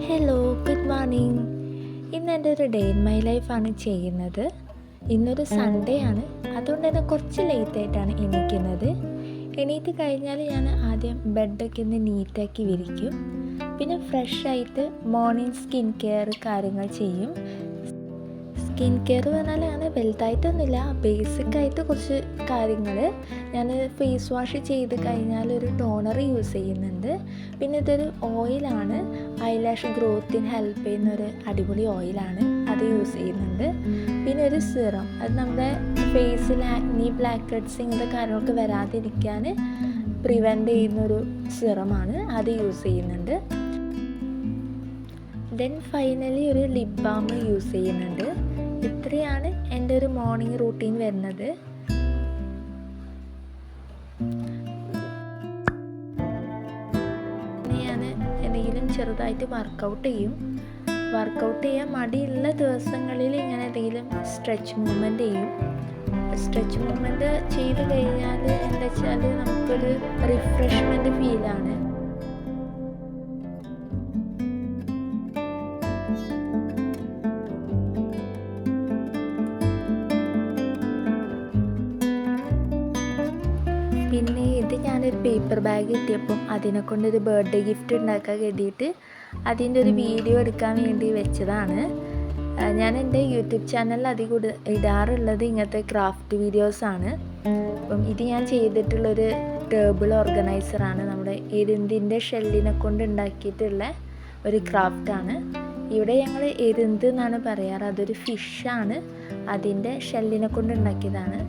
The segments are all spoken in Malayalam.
Hello, good morning. ഇന്ന് എൻ്റെ ഒരു ഡേ ഇൻ മൈ ലൈഫാണ് ചെയ്യുന്നത്. ഇന്നൊരു സൺഡേ ആണ്, അതുകൊണ്ട് തന്നെ കുറച്ച് ലേറ്റായിട്ടാണ് എണീക്കുന്നത്. എണീറ്റ് കഴിഞ്ഞാൽ ഞാൻ ആദ്യം ബെഡൊക്കെ ഒന്ന് നീറ്റാക്കി വിരിക്കും. പിന്നെ ഫ്രഷായിട്ട് മോർണിംഗ് സ്കിൻ കെയർ കാര്യങ്ങൾ ചെയ്യും. സ്കിൻ കെയർ പറഞ്ഞാൽ അങ്ങനെ വലുതായിട്ടൊന്നുമില്ല, ബേസിക്കായിട്ട് കുറച്ച് കാര്യങ്ങൾ. ഞാൻ ഫേസ് വാഷ് ചെയ്ത് കഴിഞ്ഞാൽ ഒരു ടോണർ യൂസ് ചെയ്യുന്നുണ്ട്. പിന്നെ ഇതൊരു ഓയിലാണ്, ഐലാഷ് ഗ്രോത്തിന് ഹെൽപ്പ് ചെയ്യുന്നൊരു അടിപൊളി ഓയിലാണ്, അത് യൂസ് ചെയ്യുന്നുണ്ട്. പിന്നെ ഒരു സിറം, അത് നമ്മുടെ ഫേസിൽ ആക്നി, ബ്ലാക്ക് ഹെഡ്സ് ഇങ്ങനത്തെ കാര്യങ്ങൾക്ക് വരാതിരിക്കാൻ പ്രിവെൻറ്റ് ചെയ്യുന്നൊരു സിറമാണ്, അത് യൂസ് ചെയ്യുന്നുണ്ട്. ദെൻ ഫൈനലി ഒരു ലിപ് ബാം യൂസ് ചെയ്യുന്നുണ്ട്. ഇത്രയാണ് എൻ്റെ ഒരു മോർണിംഗ് റൂട്ടീൻ വരുന്നത്. ഞാൻ എന്തെങ്കിലും ചെറുതായിട്ട് വർക്കൗട്ട് ചെയ്യും. വർക്കൗട്ട് ചെയ്യാൻ മടിയുള്ള ദിവസങ്ങളിൽ ഇങ്ങനെ എന്തെങ്കിലും സ്ട്രെച്ച് മൂവ്മെൻറ്റ് ചെയ്യും. സ്ട്രെച്ച് മൂവ്മെൻറ്റ് ചെയ്ത് കഴിഞ്ഞാൽ എന്താ വെച്ചാൽ നമുക്കൊരു റിഫ്രഷ്മെൻറ്റ് ഫീലാണ്. പിന്നെ ഇത് ഞാനൊരു പേപ്പർ ബാഗ് കിട്ടിയപ്പം അതിനെ കൊണ്ടൊരു ബർത്ത്ഡേ ഗിഫ്റ്റ് ഉണ്ടാക്കാൻ കരുതിയിട്ട് അതിൻ്റെ ഒരു വീഡിയോ എടുക്കാൻ വേണ്ടി വെച്ചതാണ്. ഞാൻ എൻ്റെ യൂട്യൂബ് ചാനലിൽ അധികം ഇടാറുള്ളത് ഇങ്ങനത്തെ ക്രാഫ്റ്റ് വീഡിയോസാണ്. അപ്പം ഇത് ഞാൻ ചെയ്തിട്ടുള്ളൊരു ടേബിൾ ഓർഗനൈസറാണ്. നമ്മുടെ എരുന്തിൻ്റെ ഷെല്ലിനെ കൊണ്ട് ഉണ്ടാക്കിയിട്ടുള്ള ഒരു ക്രാഫ്റ്റാണ്. ഇവിടെ ഞങ്ങൾ എരുന്ത് എന്നാണ് പറയാറ്. അതൊരു ഫിഷാണ്, അതിൻ്റെ ഷെല്ലിനെ കൊണ്ട് ഉണ്ടാക്കിയതാണ്.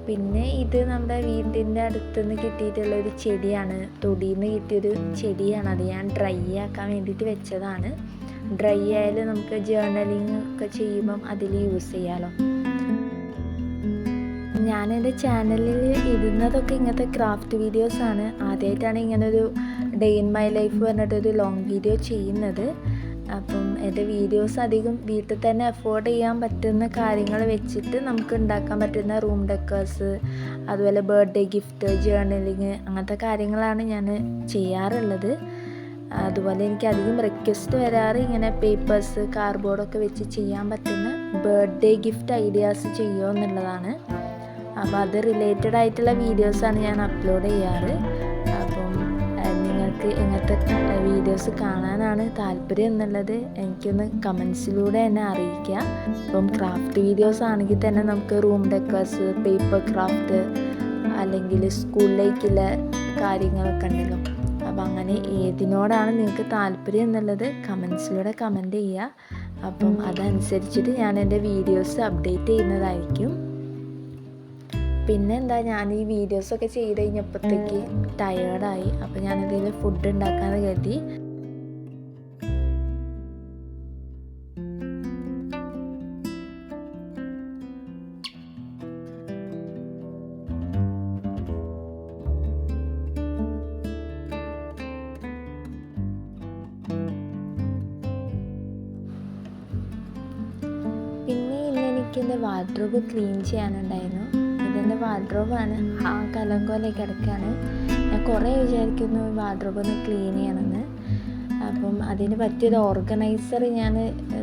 പിന്നെ ഇത് നമ്മുടെ വീടിൻ്റെ അടുത്തുനിന്ന് കിട്ടിയിട്ടുള്ള ഒരു ചെടിയാണ്, തൊടിയിൽ നിന്ന് കിട്ടിയൊരു ചെടിയാണ്. അത് ഞാൻ ഡ്രൈ ആക്കാൻ വേണ്ടിയിട്ട് വെച്ചതാണ്. ഡ്രൈ ആയാൽ നമുക്ക് ജേർണലിങ് ഒക്കെ ചെയ്യുമ്പം അതിൽ യൂസ് ചെയ്യാമല്ലോ. ഞാൻ എൻ്റെ ചാനലിൽ ഇടുന്നതൊക്കെ ഇങ്ങനത്തെ ക്രാഫ്റ്റ് വീഡിയോസാണ്. ആദ്യമായിട്ടാണ് ഇങ്ങനൊരു ഡേ ഇൻ മൈ ലൈഫ് പറഞ്ഞിട്ടൊരു ലോങ് വീഡിയോ ചെയ്യുന്നത്. അപ്പം എൻ്റെ വീഡിയോസ് അധികം വീട്ടിൽ തന്നെ അഫോർഡ് ചെയ്യാൻ പറ്റുന്ന കാര്യങ്ങൾ വെച്ചിട്ട് നമുക്ക് ഉണ്ടാക്കാൻ പറ്റുന്ന റൂം ഡെക്കേഴ്സ്, അതുപോലെ ബർത്ത്ഡേ ഗിഫ്റ്റ്, ജേർണലിങ്, അങ്ങനത്തെ കാര്യങ്ങളാണ് ഞാൻ ചെയ്യാറുള്ളത്. അതുപോലെ എനിക്ക് അധികം റിക്വസ്റ്റ് വരാറ് ഇങ്ങനെ പേപ്പേഴ്സ്, കാർഡ്ബോർഡൊക്കെ വെച്ച് ചെയ്യാൻ പറ്റുന്ന ബർത്ത്ഡേ ഗിഫ്റ്റ് ഐഡിയാസ് ചെയ്യുമോ എന്നുള്ളതാണ്. അപ്പോൾ അത് റിലേറ്റഡ് ആയിട്ടുള്ള വീഡിയോസാണ് ഞാൻ അപ്ലോഡ് ചെയ്യാറ്. അപ്പം നിങ്ങൾക്ക് ഇങ്ങനത്തെ വീഡിയോസ് കാണാനാണ് താല്പര്യം എന്നുള്ളത് എനിക്കൊന്ന് കമൻസിലൂടെ എന്നെ അറിയിക്കുക. അപ്പം ക്രാഫ്റ്റ് വീഡിയോസ് ആണെങ്കിൽ തന്നെ നമുക്ക് റൂം ഡെക്കേഴ്സ്, പേപ്പർ ക്രാഫ്റ്റ്, അല്ലെങ്കിൽ സ്കൂളിലേക്കുള്ള കാര്യങ്ങളൊക്കെ ഉണ്ടല്ലോ. അപ്പം അങ്ങനെ ഏതിനോടാണ് നിങ്ങൾക്ക് താല്പര്യം എന്നുള്ളത് കമൻസിലൂടെ കമൻറ്റ് ചെയ്യുക. അപ്പം അതനുസരിച്ചിട്ട് ഞാൻ എൻ്റെ വീഡിയോസ് അപ്ഡേറ്റ് ചെയ്യുന്നതായിരിക്കും. പിന്നെന്താ, ഞാൻ ഈ വീഡിയോസൊക്കെ ചെയ്ത് കഴിഞ്ഞപ്പോഴത്തേക്ക് ടയേർഡായി. അപ്പോൾ ഞാനെന്തെങ്കിലും ഫുഡ് ഉണ്ടാക്കാമെന്ന് കരുതി. പിന്നെ ഇന്ന് എനിക്കെൻ്റെ വാർഡ്രോബ് ക്ലീൻ ചെയ്യാനുണ്ടായിരുന്നു. ഇതെൻ്റെ വാർഡ്രോബാണ്, ആ കലങ്കോലെ കിടക്കുകയാണ്. ഞാൻ കുറേ വിചാരിക്കുന്നു വാർഡ്രോബ് ഒന്ന് ക്ലീൻ ചെയ്യണമെന്ന്. അപ്പം അതിന് പറ്റിയൊരു ഓർഗനൈസർ ഞാൻ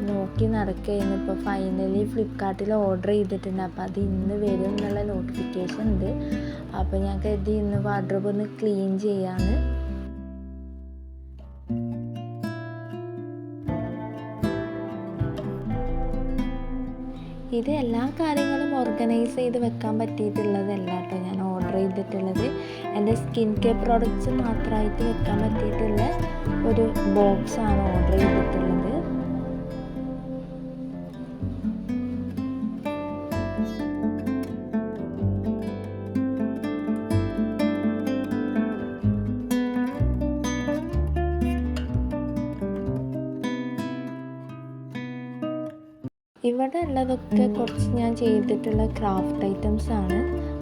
നോക്കി നടക്കുകയായിരുന്നു. ഇപ്പോൾ ഫൈനലി ഫ്ലിപ്കാർട്ടിൽ ഓർഡർ ചെയ്തിട്ടുണ്ട്. അപ്പോൾ അത് ഇന്ന് വരും എന്നുള്ള നോട്ടിഫിക്കേഷൻ ഉണ്ട്. അപ്പോൾ ഞാൻ കരുതി ഇന്ന് വാർഡ്രോബ് ഒന്ന് ക്ലീൻ ചെയ്യാമെന്ന്. ഇത് എല്ലാ കാര്യങ്ങളും ഓർഗനൈസ് ചെയ്ത് വെക്കാൻ പറ്റിയിട്ടുള്ളതല്ല കേട്ടോ ഞാൻ ഓർഡർ ചെയ്തിട്ടുള്ളത്. എൻ്റെ സ്കിൻ കെയർ പ്രോഡക്റ്റ്സ് മാത്രമായിട്ട് വെക്കാൻ പറ്റിയിട്ടുള്ള ഒരു ബോക്സാണ് ഓർഡർ ചെയ്തിട്ടുള്ളത്. ഇവിടെ ഉള്ളതൊക്കെ കുറച്ച് ഞാൻ ചെയ്തിട്ടുള്ള ക്രാഫ്റ്റ് ഐറ്റംസ് ആണ്.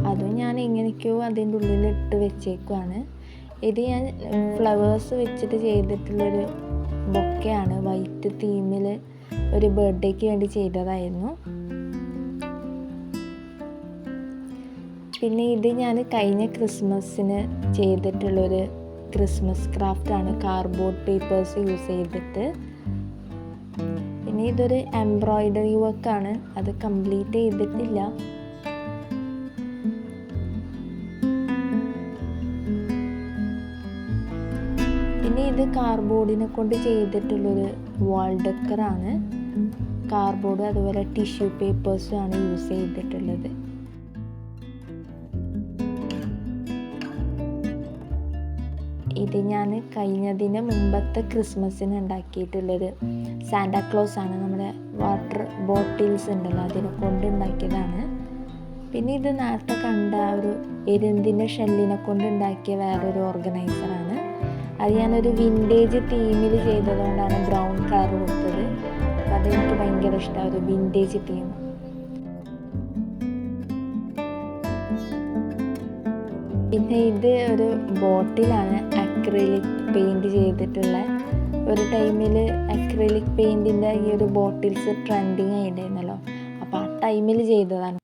അതും ഞാൻ എങ്ങനെയൊക്കെയോ അതിൻ്റെ ഉള്ളിലിട്ട് വെച്ചേക്കുവാണ്. ഇത് ഞാൻ ഫ്ലവേഴ്സ് വെച്ചിട്ട് ചെയ്തിട്ടുള്ളൊരു ബൊക്കെയാണ്. വൈറ്റ് തീമിൽ ഒരു ബർത്ത്ഡേക്ക് വേണ്ടി ചെയ്തതായിരുന്നു. പിന്നെ ഇത് ഞാൻ കഴിഞ്ഞ ക്രിസ്മസിന് ചെയ്തിട്ടുള്ളൊരു ക്രിസ്മസ് ക്രാഫ്റ്റാണ്, കാർഡ്ബോർഡ് പേപ്പേഴ്സ് യൂസ് ചെയ്തിട്ട്. പിന്നെ ഇതൊരു എംബ്രോയ്ഡറി വർക്കാണ്, അത് കംപ്ലീറ്റ് ചെയ്തിട്ടില്ല. പിന്നെ ഇത് കാർഡ്ബോർഡിനെ കൊണ്ട് ചെയ്തിട്ടുള്ളൊരു വാൾ ഡെക്കറാണ്. കാർഡ്ബോർഡ് അതുപോലെ ടിഷ്യൂ പേപ്പേഴ്സും ആണ് യൂസ് ചെയ്തിട്ടുള്ളത്. ഇത് ഞാൻ കഴിഞ്ഞതിന് മുമ്പത്തെ ക്രിസ്മസിന് ഉണ്ടാക്കിയിട്ടുള്ളൊരു സാന്റാക്ലോസ് ആണ്. നമ്മുടെ വാട്ടർ ബോട്ടിൽസ് ഉണ്ടല്ലോ അതിനെ കൊണ്ട് ഉണ്ടാക്കിയതാണ്. പിന്നെ ഇത് നേരത്തെ കണ്ട ഒരു എരുന്തിൻ്റെ ഷെല്ലിനെ കൊണ്ട് ഉണ്ടാക്കിയ വേറൊരു ഓർഗനൈസറാണ്. അത് ഞാനൊരു വിൻറ്റേജ് തീമിൽ ചെയ്തതുകൊണ്ടാണ് ബ്രൗൺ കളർ കൊടുത്തത്. അപ്പോൾ അതെനിക്ക് ഭയങ്കര ഇഷ്ടമാണ്, ഒരു വിൻറ്റേജ് തീം. പിന്നെ ഇത് ഒരു ബോട്ടിലാണ് അക്രിലിക് പെയിൻറ് ചെയ്തിട്ടുള്ള. ഒരു ടൈമിൽ അക്രിലിക് പെയിൻറ്റിൻ്റെ ഈ ഒരു ബോട്ടിൽസ് ട്രെൻഡിങ് ആയിട്ടുണ്ടായിരുന്നല്ലോ, അപ്പോൾ ആ ടൈമിൽ ചെയ്തതാണ്.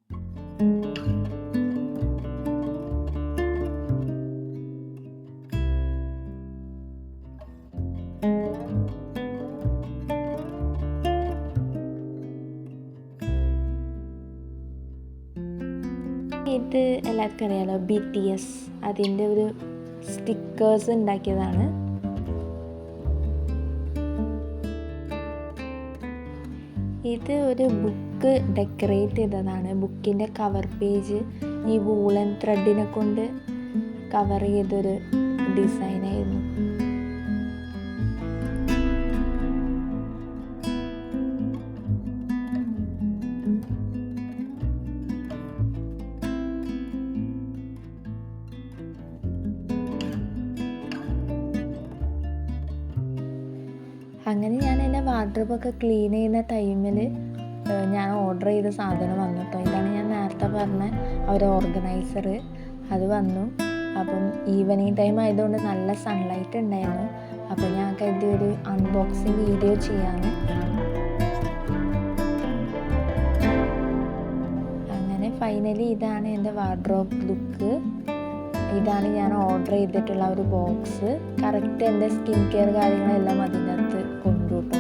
ഇത് എല്ലാവർക്കും അറിയാലോ, BTS, അതിൻ്റെ ഒരു സ്റ്റിക്കേഴ്സ് ഉണ്ടാക്കിയതാണ്. ഇത് ഒരു ബുക്ക് ഡെക്കറേറ്റ് ചെയ്തതാണ്. ബുക്കിൻ്റെ കവർ പേജ് ഈ വൂളൻ ത്രെഡിനെ കൊണ്ട് കവർ ചെയ്തൊരു ഡിസൈനായിരുന്നു. അങ്ങനെ ഞാൻ എൻ്റെ വാർഡ്രോബൊക്കെ ക്ലീൻ ചെയ്യുന്ന ടൈമിൽ ഞാൻ ഓർഡർ ചെയ്ത സാധനം വന്നു കേട്ടോ. ഇതാണ് ഞാൻ നേരത്തെ പറഞ്ഞ ഒരു ഓർഗനൈസർ. അത് വന്നു. അപ്പം ഈവനിങ് ടൈം ആയതുകൊണ്ട് നല്ല സൺലൈറ്റ് ഉണ്ടായിരുന്നു. അപ്പോൾ ഞാൻ കരുതി ഒരു അൺബോക്സിങ് വീഡിയോ ചെയ്യാമെന്ന്. അങ്ങനെ ഫൈനലി ഇതാണ് എൻ്റെ വാർഡ്രോബ് ലുക്ക്. ഇതാണ് ഞാൻ ഓർഡർ ചെയ്തിട്ടുള്ള ഒരു ബോക്സ്. കറക്റ്റ് എൻ്റെ സ്കിൻ കെയർ കാര്യങ്ങളെല്ലാം അതിനകത്ത് കൊണ്ടുപോട്ടോ.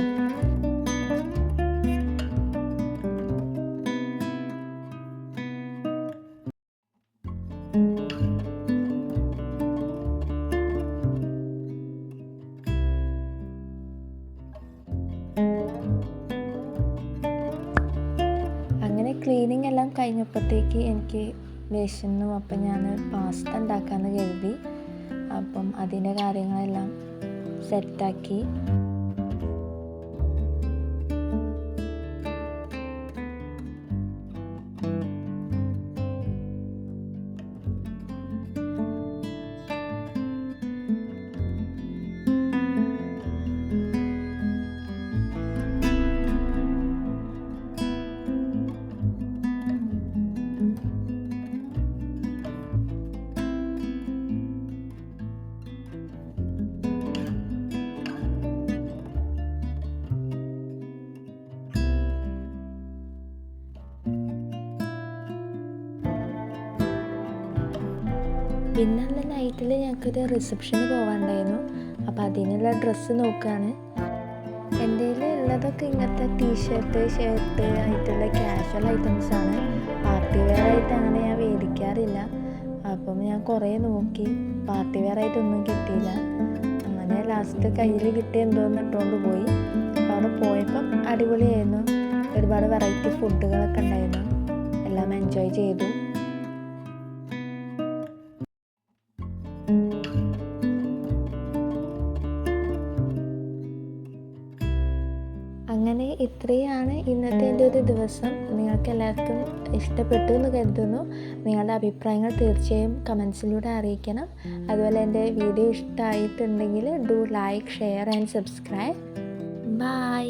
അങ്ങനെ ക്ലീനിങ് എല്ലാം കഴിഞ്ഞപ്പോഴത്തേക്ക് എനിക്ക് വിശന്നു. അപ്പം ഞാൻ പാസ്ത ഉണ്ടാക്കാമെന്ന് കരുതി. അപ്പം അതിൻ്റെ കാര്യങ്ങളെല്ലാം സെറ്റാക്കി. പിന്നെ അന്ന് നൈറ്റിൽ ഞങ്ങൾക്കൊരു റിസപ്ഷന് പോകാനുണ്ടായിരുന്നു. അപ്പോൾ അതിനുള്ള ഡ്രസ്സ് നോക്കുകയാണ്. എൻ്റെ ഉള്ളതൊക്കെ ഇങ്ങനത്തെ ടീഷർട്ട്, ഷർട്ട് ആയിട്ടുള്ള കാഷ്വൽ ഐറ്റംസാണ്. പാർട്ടി വെയർ ആയിട്ട് അങ്ങനെ ഞാൻ മേടിക്കാറില്ല. അപ്പം ഞാൻ കുറേ നോക്കി, പാർട്ടി വെയർ ആയിട്ടൊന്നും കിട്ടിയില്ല. അങ്ങനെ ലാസ്റ്റ് കയ്യിൽ കിട്ടിയ എന്തോന്ന് ഇട്ടുകൊണ്ട് പോയി. അപ്പോൾ അവിടെ പോയപ്പം അടിപൊളിയായിരുന്നു. ഒരുപാട് വെറൈറ്റി ഫുഡുകളൊക്കെ ഉണ്ടായിരുന്നു. എല്ലാം എൻജോയ് ചെയ്തു. അങ്ങനെ ഇത്രയാണ് ഇന്നത്തെ എൻ്റെ ഒരു ദിവസം. നിങ്ങൾക്ക് എല്ലാവർക്കും ഇഷ്ടപ്പെട്ടു എന്ന് കരുതുന്നു. നിങ്ങളുടെ അഭിപ്രായങ്ങൾ തീർച്ചയായും കമൻസിലൂടെ അറിയിക്കണം. അതുപോലെ എൻ്റെ വീഡിയോ ഇഷ്ടമായിട്ടുണ്ടെങ്കിൽ do like, share and subscribe. By.